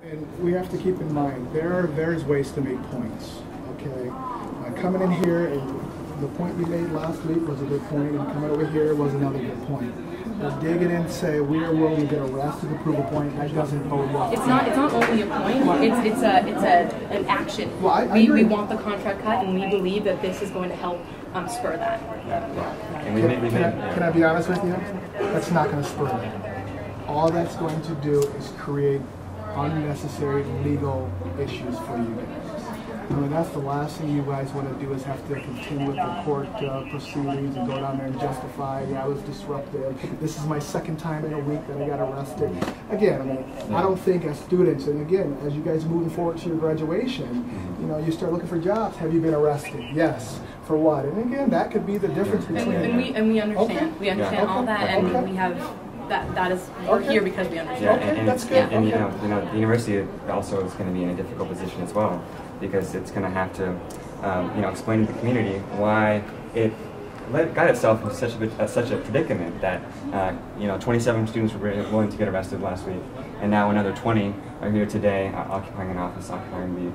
And we have to keep in mind, there's ways to make points, okay? Coming in here, and the point you made last week was a good point, and coming over here was another good point. But digging in and say, we are willing to get arrested to prove a point, that doesn't bode well. It's not only a point, it's an action. Well, we want the contract cut, and we believe that this is going to help spur that. Can I be honest with you? That's not going to spur that. All that's going to do is create unnecessary legal issues for you guys. I mean, that's the last thing you guys want to do, is have to continue with the court proceedings and go down there and justify, yeah, I was disruptive. This is my second time in a week that I got arrested. Again, I mean, I don't think as students, and again, as you guys moving forward to your graduation, you know, you start looking for jobs. Have you been arrested? Yes. For what? And again, that could be the difference between. And we understand. Okay. We understand all that, and we have. That is, we're here because we understand. Yeah, and that's good. And you know, the university also is going to be in a difficult position as well, because it's going to have to, you know, explain to the community why it got itself into such a predicament that, you know, 27 students were willing to get arrested last week, and now another 20 are here today, occupying an office, occupying the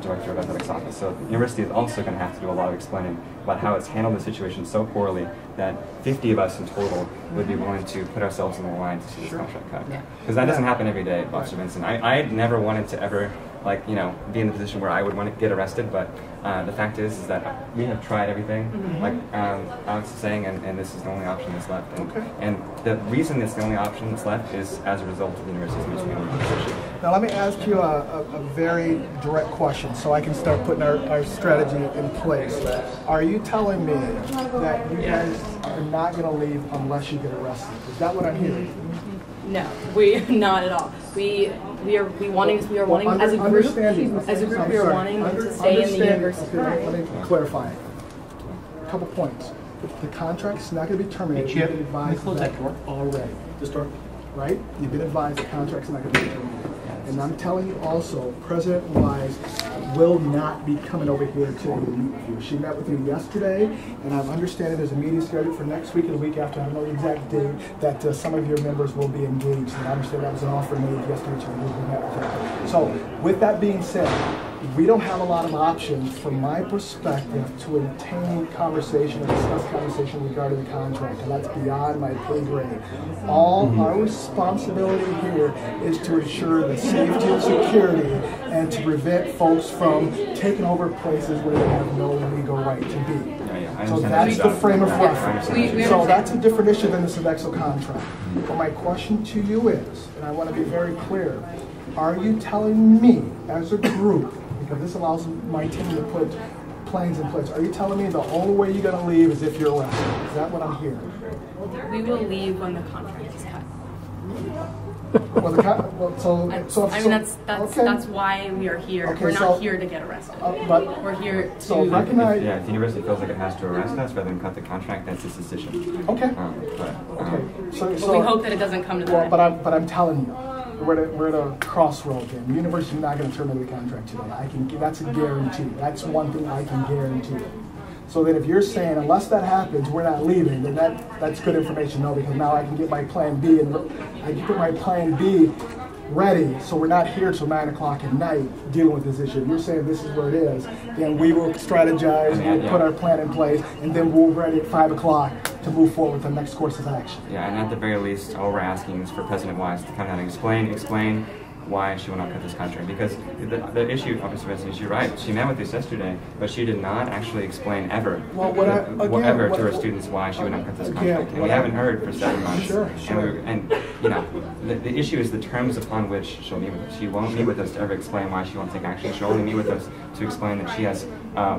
director of athletics office. So the university is also going to have to do a lot of explaining about how it's handled the situation so poorly that 50 of us in total would be willing to put ourselves on the line to see this contract cut. Because that doesn't happen every day, Officer Vinson. I never wanted to ever, like, you know, be in the position where I would want to get arrested, but the fact is that we have tried everything, like Alex is saying, and this is the only option that's left. And the reason it's the only option that's left is as a result of the university's mismanagement position. Now let me ask you a very direct question so I can start putting our strategy in place. Are you telling me that you guys are not going to leave unless you get arrested? Is that what I'm hearing? No, we not at all. We are wanting as a group we are wanting to stay in the university. Okay, let me clarify. A couple points. The contract's not going to be terminated. You've been advised of that already. This door. Right? You've been advised the contract's not going to be terminated. And I'm telling you also, President Wise will not be coming over here to meet with you. She met with you yesterday, and I'm understanding there's a meeting scheduled for next week and the week after. I don't know the exact date that some of your members will be engaged. And I understand that was an offer made yesterday to you. So, with that being said, we don't have a lot of options from my perspective to obtain conversation or discuss conversation regarding the contract, and that's beyond my pay grade. All our responsibility here is to ensure the safety and security and to prevent folks from taking over places where they have no legal right to be. So that's the frame of reference. So that's a different issue than the Sodexo contract. But my question to you is, and I want to be very clear, are you telling me as a group, because this allows my team to put plans in place, are you telling me the only way you're going to leave is if you're arrested? Is that what I'm hearing? We will leave when the contract is cut. That's why we are here. Okay, we're not here to get arrested. But we're here to. So recognize. Yeah, if the university feels like it has to arrest us rather than cut the contract, that's its decision. Okay. So we hope that it doesn't come to that. But I'm telling you, we're at a crossroad here. The university is not going to terminate the contract today. That's a guarantee. That's one thing I can guarantee. So that if you're saying, unless that happens, we're not leaving, then that's good information, no, because now I can get my plan B, and I can put my plan B ready, so we're not here till 9 o'clock at night dealing with this issue. If you're saying this is where it is, then we will strategize, we'll put our plan in place, and then we'll be ready at 5 o'clock to move forward with the next course of action. Yeah, and at the very least, all we're asking is for President Wise to come down and explain why she will not cut this contract. Because the issue, Officer Vinson, is you're right. She met with us yesterday, but she did not actually explain ever to her students why she would not cut this contract. And we haven't heard for 7 months. Sure. And you know, the issue is the terms upon which she'll meet with us. She won't meet with us to ever explain why she won't take action. She'll only meet with us to explain that she has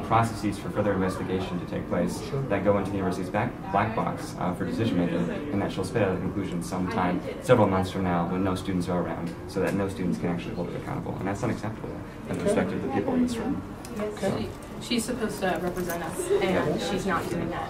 processes for further investigation to take place that go into the university's black box for decision making, and that she'll spit out a conclusion sometime several months from now when no students are around, so that no students can actually hold it accountable, and that's unacceptable in the perspective of the people in this room. She's supposed to represent us, and she's not doing that.